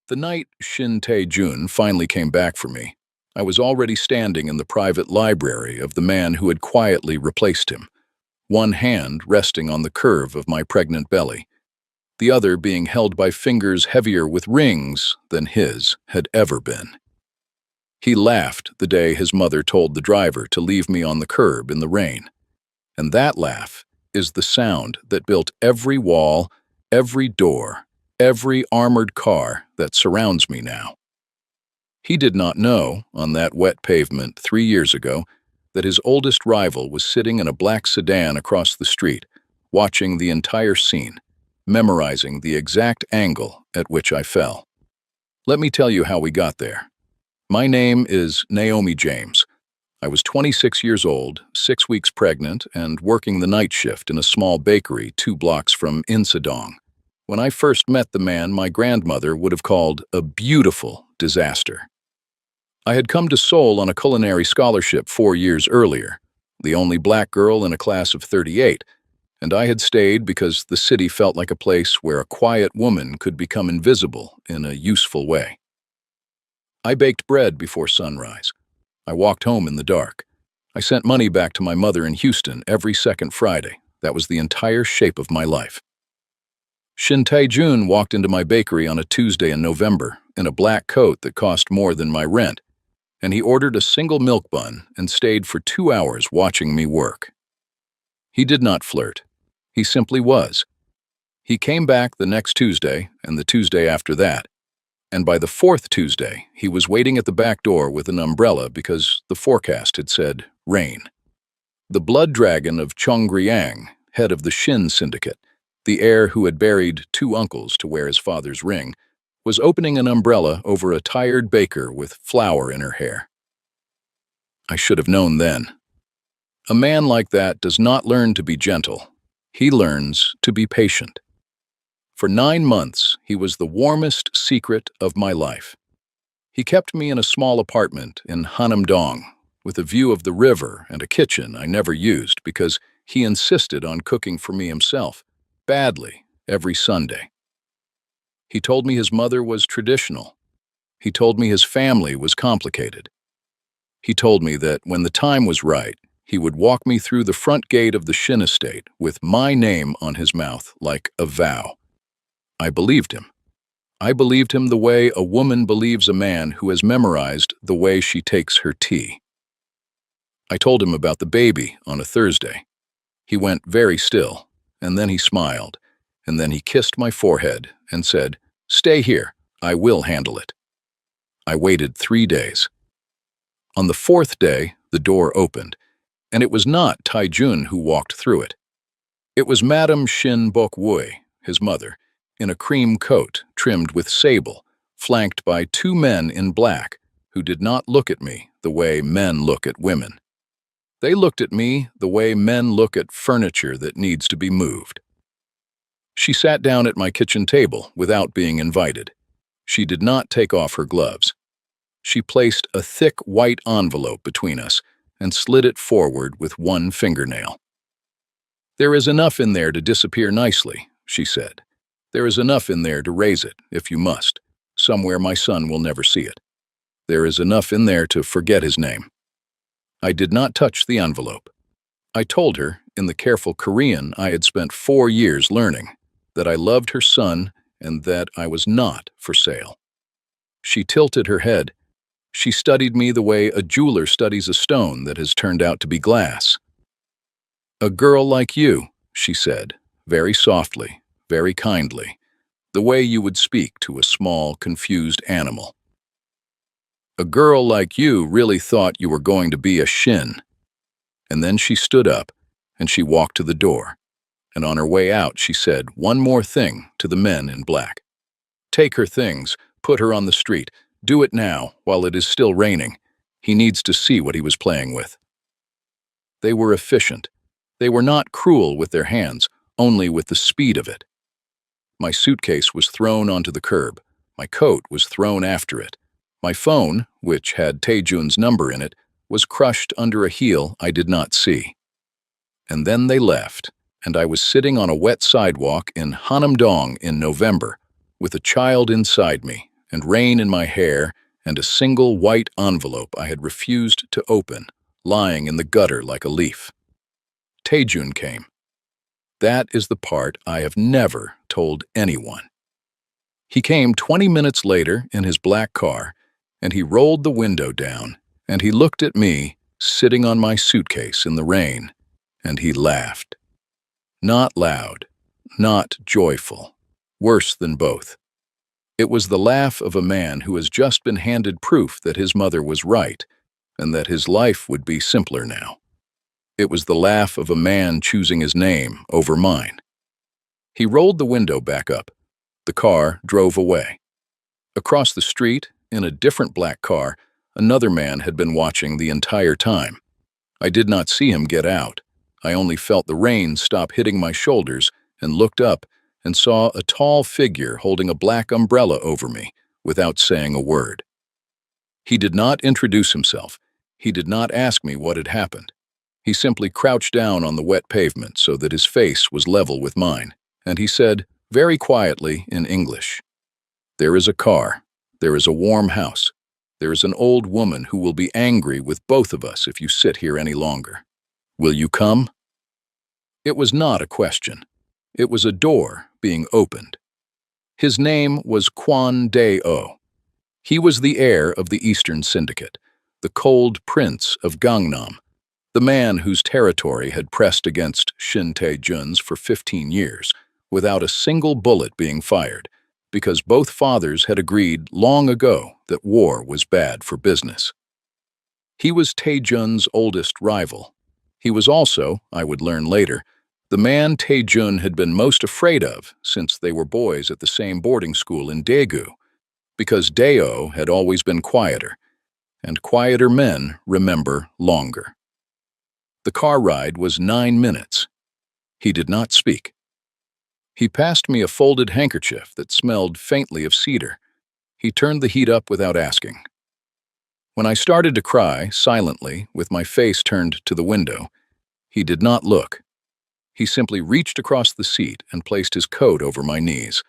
The night Shin Tae-jun finally came back for me, I was already standing in the private library of the man who had quietly replaced him, one hand resting on the curve of my pregnant belly, the other being held by fingers heavier with rings than his had ever been. He laughed the day his mother told the driver to leave me on the curb in the rain, and that laugh is the sound that built every wall, every door, every armored car that surrounds me now. He did not know, on that wet pavement 3 years ago, that his oldest rival was sitting in a black sedan across the street, watching the entire scene, memorizing the exact angle at which I fell. Let me tell you how we got there. My name is Naomi James. I was 26 years old, 6 weeks pregnant, and working the night shift in a small bakery 2 blocks from Insadong. When I first met the man my grandmother would have called a beautiful disaster. I had come to Seoul on a culinary scholarship 4 years earlier, the only black girl in a class of 38, and I had stayed because the city felt like a place where a quiet woman could become invisible in a useful way. I baked bread before sunrise. I walked home in the dark. I sent money back to my mother in Houston every second Friday. That was the entire shape of my life. Shin Tae-jun walked into my bakery on a Tuesday in November in a black coat that cost more than my rent, and he ordered a single milk bun and stayed for 2 hours watching me work. He did not flirt. He simply was. He came back the next Tuesday and the Tuesday after that, and by the fourth Tuesday, he was waiting at the back door with an umbrella because the forecast had said rain. The blood dragon of Chongryang, head of the Shin Syndicate, the heir who had buried 2 uncles to wear his father's ring, was opening an umbrella over a tired baker with flour in her hair. I should have known then. A man like that does not learn to be gentle. He learns to be patient. For 9 months, he was the warmest secret of my life. He kept me in a small apartment in Hanam-dong, with a view of the river and a kitchen I never used because he insisted on cooking for me himself, badly, every Sunday. He told me his mother was traditional. He told me his family was complicated. He told me that when the time was right, he would walk me through the front gate of the Shin estate with my name on his mouth like a vow. I believed him. I believed him the way a woman believes a man who has memorized the way she takes her tea. I told him about the baby on a Thursday. He went very still, and then he smiled, and then he kissed my forehead and said, "Stay here, I will handle it." I waited 3 days. On the 4th day, the door opened, and it was not Tae-jun who walked through it. It was Madame Shin Bok-woo, his mother, in a cream coat trimmed with sable, flanked by 2 men in black who did not look at me the way men look at women. They looked at me the way men look at furniture that needs to be moved. She sat down at my kitchen table without being invited. She did not take off her gloves. She placed a thick white envelope between us and slid it forward with 1 fingernail. "There is enough in there to disappear nicely," she said. "There is enough in there to raise it, if you must. Somewhere my son will never see it. There is enough in there to forget his name." I did not touch the envelope. I told her, in the careful Korean I had spent 4 years learning, that I loved her son and that I was not for sale. She tilted her head. She studied me the way a jeweler studies a stone that has turned out to be glass. "A girl like you," she said, very softly, very kindly, the way you would speak to a small, confused animal. "A girl like you really thought you were going to be a Shin." And then she stood up, and she walked to the door. And on her way out, she said one more thing to the men in black. "Take her things, put her on the street. Do it now, while it is still raining. He needs to see what he was playing with." They were efficient. They were not cruel with their hands, only with the speed of it. My suitcase was thrown onto the curb. My coat was thrown after it. My phone, which had Tae-jun's number in it, was crushed under a heel I did not see. And then they left, and I was sitting on a wet sidewalk in Hanam-dong in November, with a child inside me, and rain in my hair, and a single white envelope I had refused to open, lying in the gutter like a leaf. Taejun came. That is the part I have never told anyone. He came 20 minutes later in his black car, and he rolled the window down, and he looked at me, sitting on my suitcase in the rain, and he laughed. Not loud, not joyful, worse than both. It was the laugh of a man who has just been handed proof that his mother was right, and that his life would be simpler now. It was the laugh of a man choosing his name over mine. He rolled the window back up. The car drove away. Across the street, in a different black car, another man had been watching the entire time. I did not see him get out. I only felt the rain stop hitting my shoulders and looked up and saw a tall figure holding a black umbrella over me without saying a word. He did not introduce himself. He did not ask me what had happened. He simply crouched down on the wet pavement so that his face was level with mine, and he said, very quietly in English, "There is a car. There is a warm house. There is an old woman who will be angry with both of us if you sit here any longer. Will you come?" It was not a question. It was a door being opened. His name was Kwon Dae-oh. He was the heir of the Eastern Syndicate, the cold prince of Gangnam, the man whose territory had pressed against Shin Tae-jun's for 15 years, without a single bullet being fired, because both fathers had agreed long ago that war was bad for business. He was Tae-jun's oldest rival. He was also, I would learn later, the man Tae-jun had been most afraid of since they were boys at the same boarding school in Daegu, because Dae-oh had always been quieter, and quieter men remember longer. The car ride was 9 minutes. He did not speak. He passed me a folded handkerchief that smelled faintly of cedar. He turned the heat up without asking. When I started to cry, silently, with my face turned to the window, he did not look. He simply reached across the seat and placed his coat over my knees.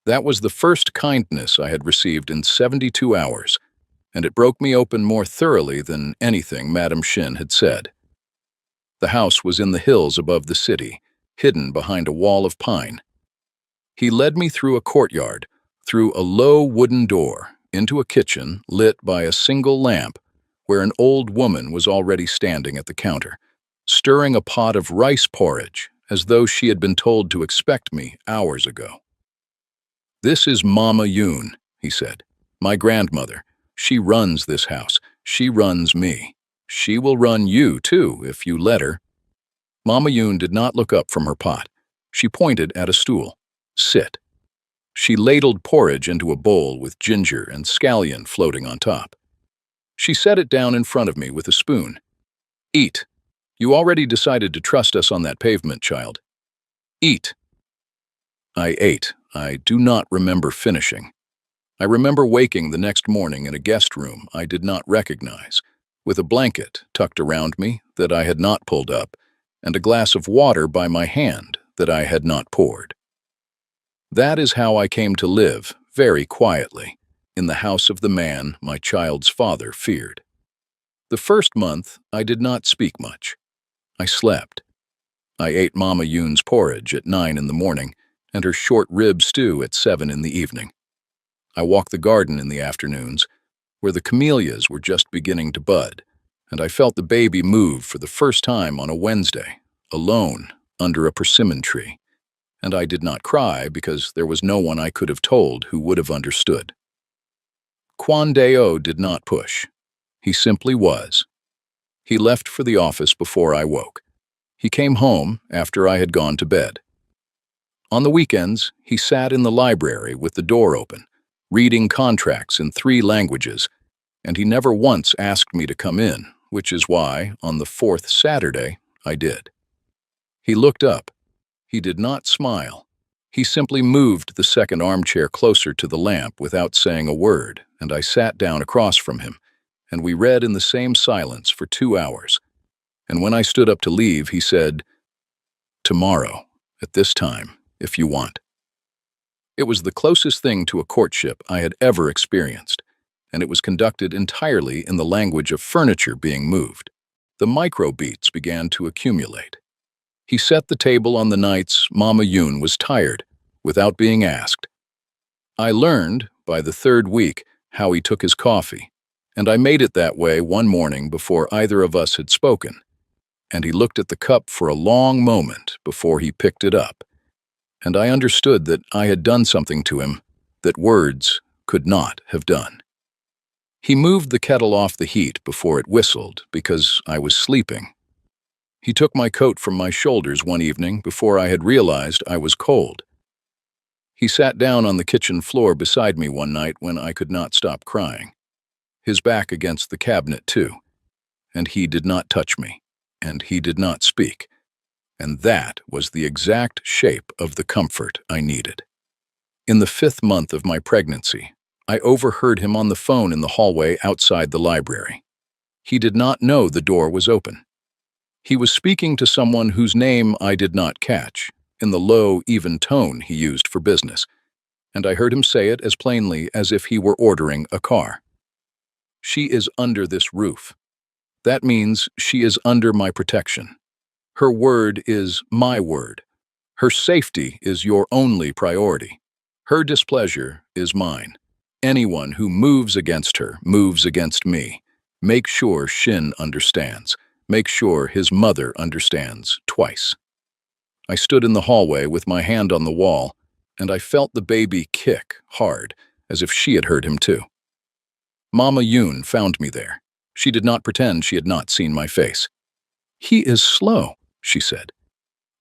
That was the first kindness I had received in 72 hours, and it broke me open more thoroughly than anything Madam Shin had said. The house was in the hills above the city, hidden behind a wall of pine. He led me through a courtyard, through a low wooden door, into a kitchen lit by a single lamp, where an old woman was already standing at the counter, stirring a pot of rice porridge, as though she had been told to expect me hours ago. "This is Mama Yoon," he said, "my grandmother. She runs this house. She runs me. She will run you, too, if you let her." Mama Yoon did not look up from her pot. She pointed at a stool. "Sit." She ladled porridge into a bowl with ginger and scallion floating on top. She set it down in front of me with a spoon. "Eat. You already decided to trust us on that pavement, child. Eat." I ate. I do not remember finishing. I remember waking the next morning in a guest room I did not recognize, with a blanket tucked around me that I had not pulled up, and a glass of water by my hand that I had not poured. That is how I came to live, very quietly, in the house of the man my child's father feared. The first month, I did not speak much. I slept. I ate Mama Yoon's porridge at 9 in the morning and her short rib stew at 7 in the evening. I walked the garden in the afternoons, where the camellias were just beginning to bud, and I felt the baby move for the first time on a Wednesday, alone, under a persimmon tree. And I did not cry because there was no one I could have told who would have understood. Kwon Dae-oh did not push. He simply was. He left for the office before I woke. He came home after I had gone to bed. On the weekends, he sat in the library with the door open, reading contracts in 3 languages, and he never once asked me to come in, which is why, on the 4th Saturday, I did. He looked up. He did not smile. He simply moved the second armchair closer to the lamp without saying a word, and I sat down across from him, and we read in the same silence for 2 hours. And when I stood up to leave, he said, "Tomorrow, at this time, if you want." It was the closest thing to a courtship I had ever experienced, and it was conducted entirely in the language of furniture being moved. The microbeats began to accumulate. He set the table on the nights Mama Yoon was tired, without being asked. I learned, by the third week, how he took his coffee, and I made it that way one morning before either of us had spoken, and he looked at the cup for a long moment before he picked it up, and I understood that I had done something to him that words could not have done. He moved the kettle off the heat before it whistled because I was sleeping. He took my coat from my shoulders one evening before I had realized I was cold. He sat down on the kitchen floor beside me one night when I could not stop crying, his back against the cabinet too, and he did not touch me, and he did not speak, and that was the exact shape of the comfort I needed. In the 5th month of my pregnancy, I overheard him on the phone in the hallway outside the library. He did not know the door was open. He was speaking to someone whose name I did not catch, in the low, even tone he used for business, and I heard him say it as plainly as if he were ordering a car. She is under this roof. That means she is under my protection. Her word is my word. Her safety is your only priority. Her displeasure is mine. Anyone who moves against her moves against me. Make sure Shin understands. Make sure his mother understands twice. I stood in the hallway with my hand on the wall, and I felt the baby kick hard, as if she had heard him too. Mama Yoon found me there. She did not pretend she had not seen my face. "He is slow," she said.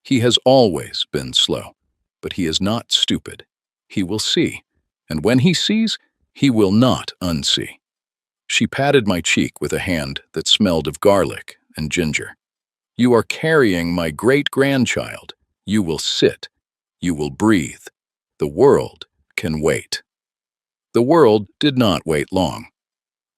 "He has always been slow, but he is not stupid. He will see, and when he sees, he will not unsee." She patted my cheek with a hand that smelled of garlic and ginger. "You are carrying my great-grandchild. You will sit. You will breathe. The world can wait." The world did not wait long.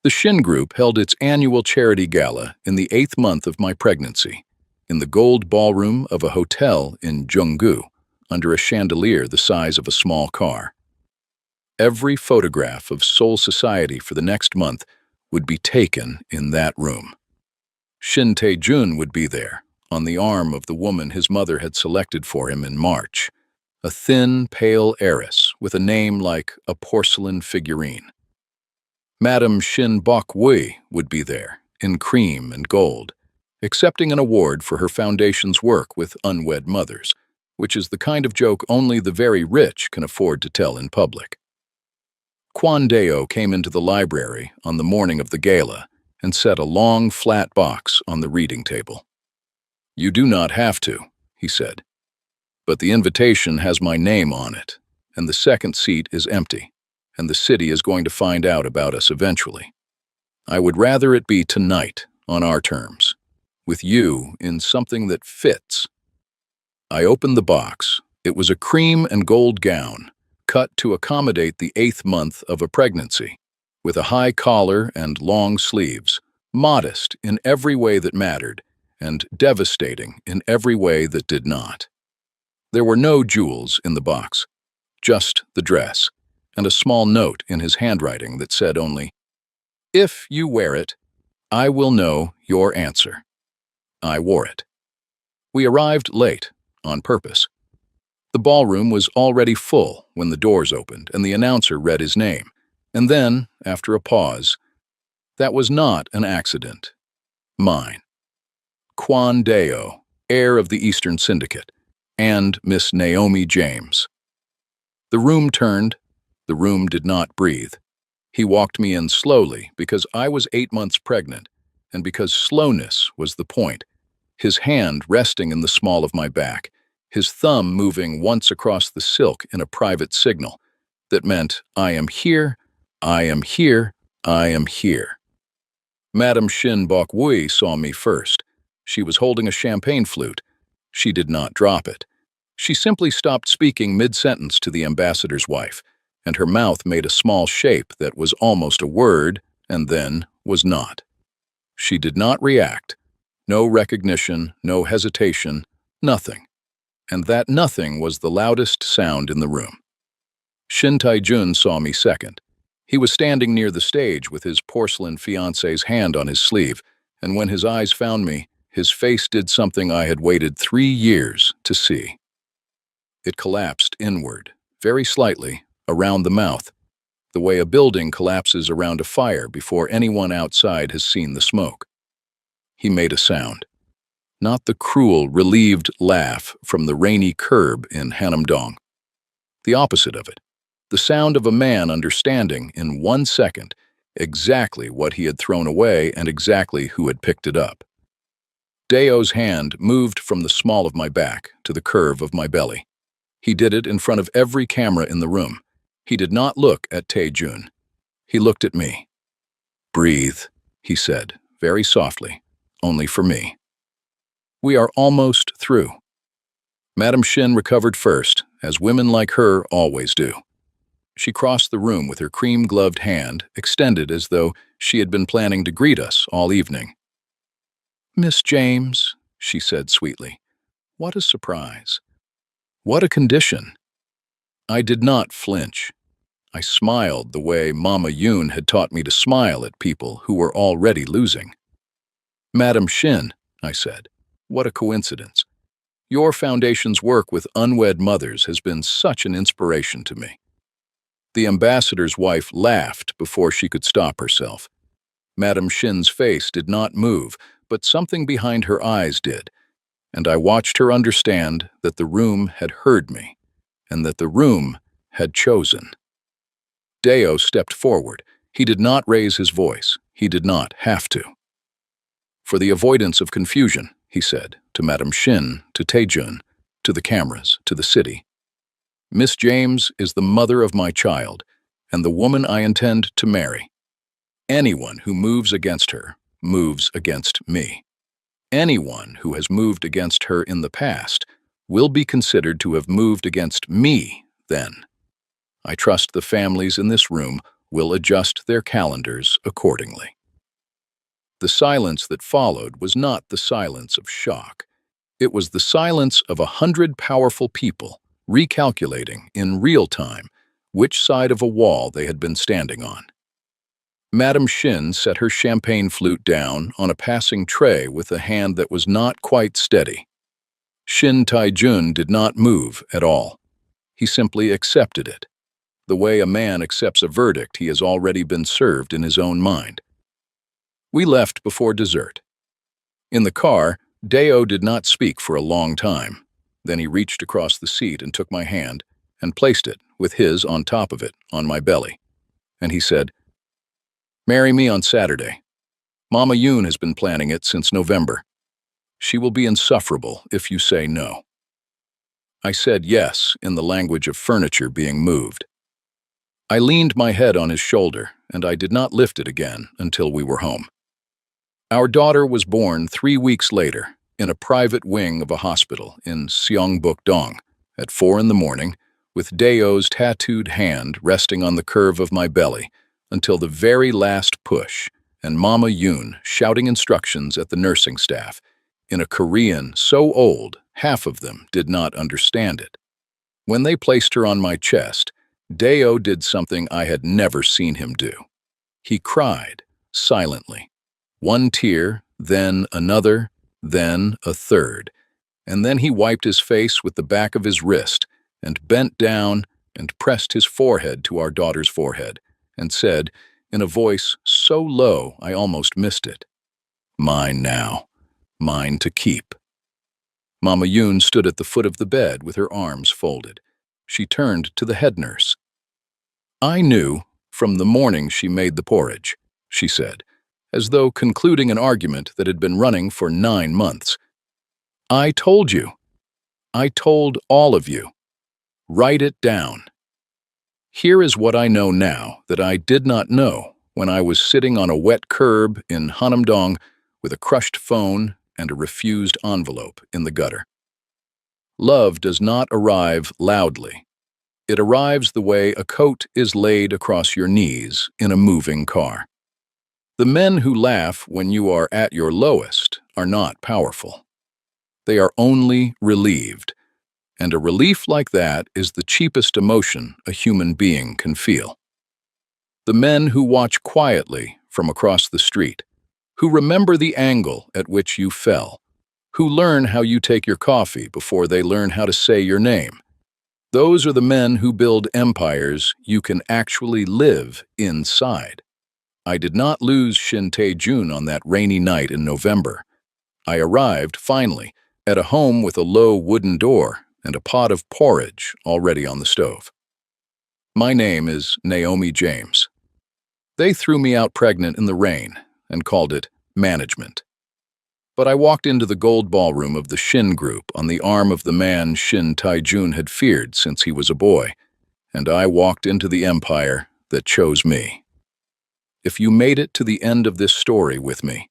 The Shin Group held its annual charity gala in the 8th month of my pregnancy, in the gold ballroom of a hotel in Junggu, under a chandelier the size of a small car. Every photograph of Seoul society for the next month would be taken in that room. Shin Tae-jun would be there, on the arm of the woman his mother had selected for him in March, a thin, pale heiress with a name like a porcelain figurine. Madam Shin Bok-wui would be there, in cream and gold, accepting an award for her foundation's work with unwed mothers, which is the kind of joke only the very rich can afford to tell in public. Kwon Deo came into the library on the morning of the gala and set a long, flat box on the reading table. "You do not have to," he said, "but the invitation has my name on it, and the second seat is empty, and the city is going to find out about us eventually. I would rather it be tonight, on our terms, with you in something that fits." I opened the box. It was a cream and gold gown, cut to accommodate the 8th month of a pregnancy, with a high collar and long sleeves, modest in every way that mattered, and devastating in every way that did not. There were no jewels in the box, just the dress, and a small note in his handwriting that said only, "If you wear it, I will know your answer." I wore it. We arrived late, on purpose. The ballroom was already full when the doors opened and the announcer read his name, and then, after a pause, "That was not an accident. Mine. Kwon Deo, heir of the Eastern Syndicate, and Miss Naomi James." The room turned. The room did not breathe. He walked me in slowly because I was 8 months pregnant, and because slowness was the point, his hand resting in the small of my back, his thumb moving once across the silk in a private signal that meant, "I am here, I am here, I am here." Madam Shin Bok-wui saw me first. She was holding a champagne flute. She did not drop it. She simply stopped speaking mid-sentence to the ambassador's wife, and her mouth made a small shape that was almost a word and then was not. She did not react. No recognition, no hesitation, nothing. And that nothing was the loudest sound in the room. Shin Tae-jun saw me second. He was standing near the stage with his porcelain fiance's hand on his sleeve, and when his eyes found me, his face did something I had waited 3 years to see. It collapsed inward, very slightly, around the mouth, the way a building collapses around a fire before anyone outside has seen the smoke. He made a sound. Not the cruel, relieved laugh from the rainy curb in Hanamdong. The opposite of it. The sound of a man understanding, in 1 second, exactly what he had thrown away and exactly who had picked it up. Daeo's hand moved from the small of my back to the curve of my belly. He did it in front of every camera in the room. He did not look at Tae-jun. He looked at me. "Breathe," he said, very softly, only for me. "We are almost through." Madam Shin recovered first, as women like her always do. She crossed the room with her cream-gloved hand, extended as though she had been planning to greet us all evening. "Miss James," she said sweetly, "what a surprise. What a condition." I did not flinch. I smiled the way Mama Yoon had taught me to smile at people who were already losing. "Madam Shin," I said, "what a coincidence. Your foundation's work with unwed mothers has been such an inspiration to me." The ambassador's wife laughed before she could stop herself. Madam Shin's face did not move, but something behind her eyes did, and I watched her understand that the room had heard me, and that the room had chosen. Daeo stepped forward. He did not raise his voice. He did not have to. "For the avoidance of confusion," he said, to Madam Shin, to Tae-jun, to the cameras, to the city. "Miss James is the mother of my child, and the woman I intend to marry. Anyone who moves against her moves against me. Anyone who has moved against her in the past will be considered to have moved against me then. I trust the families in this room will adjust their calendars accordingly." The silence that followed was not the silence of shock. It was the silence of 100 powerful people recalculating in real time which side of a wall they had been standing on. Madam Shin set her champagne flute down on a passing tray with a hand that was not quite steady. Shin Tae-jun did not move at all. He simply accepted it, the way a man accepts a verdict he has already been served in his own mind. We left before dessert. In the car, Daeo did not speak for a long time. Then he reached across the seat and took my hand and placed it, with his on top of it, on my belly. And he said, "Marry me on Saturday. Mama Yoon has been planning it since November. She will be insufferable if you say no." I said yes in the language of furniture being moved. I leaned my head on his shoulder, and I did not lift it again until we were home. Our daughter was born 3 weeks later in a private wing of a hospital in Seongbuk-dong at 4 in the morning, with Daeo's tattooed hand resting on the curve of my belly until the very last push, and Mama Yoon shouting instructions at the nursing staff in a Korean so old half of them did not understand it. When they placed her on my chest, Daeo did something I had never seen him do. He cried, silently. One tear, then another, then a third, and then he wiped his face with the back of his wrist and bent down and pressed his forehead to our daughter's forehead and said, in a voice so low I almost missed it, "Mine now, mine to keep." Mama Yoon stood at the foot of the bed with her arms folded. She turned to the head nurse. "I knew from the morning she made the porridge," she said, as though concluding an argument that had been running for 9 months. "I told you. I told all of you. Write it down. Here is what I know now that I did not know when I was sitting on a wet curb in Hanamdong with a crushed phone and a refused envelope in the gutter. Love does not arrive loudly. It arrives the way a coat is laid across your knees in a moving car. The men who laugh when you are at your lowest are not powerful. They are only relieved, And a relief like that is the cheapest emotion a human being can feel. The men who watch quietly from across the street, who remember the angle at which you fell, who learn how you take your coffee before they learn how to say your name. Those are the men who build empires you can actually live inside. I did not lose Shin Tae-jun on that rainy night in November. I arrived, finally, at a home with a low wooden door and a pot of porridge already on the stove. My name is Naomi James. They threw me out pregnant in the rain and called it management. But I walked into the gold ballroom of the Shin Group on the arm of the man Shin Tae-jun had feared since he was a boy, and I walked into the empire that chose me. If you made it to the end of this story with me,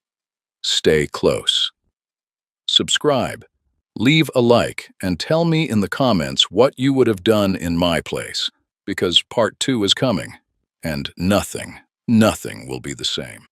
stay close. Subscribe, leave a like, and tell me in the comments what you would have done in my place, because part 2 is coming, and nothing will be the same.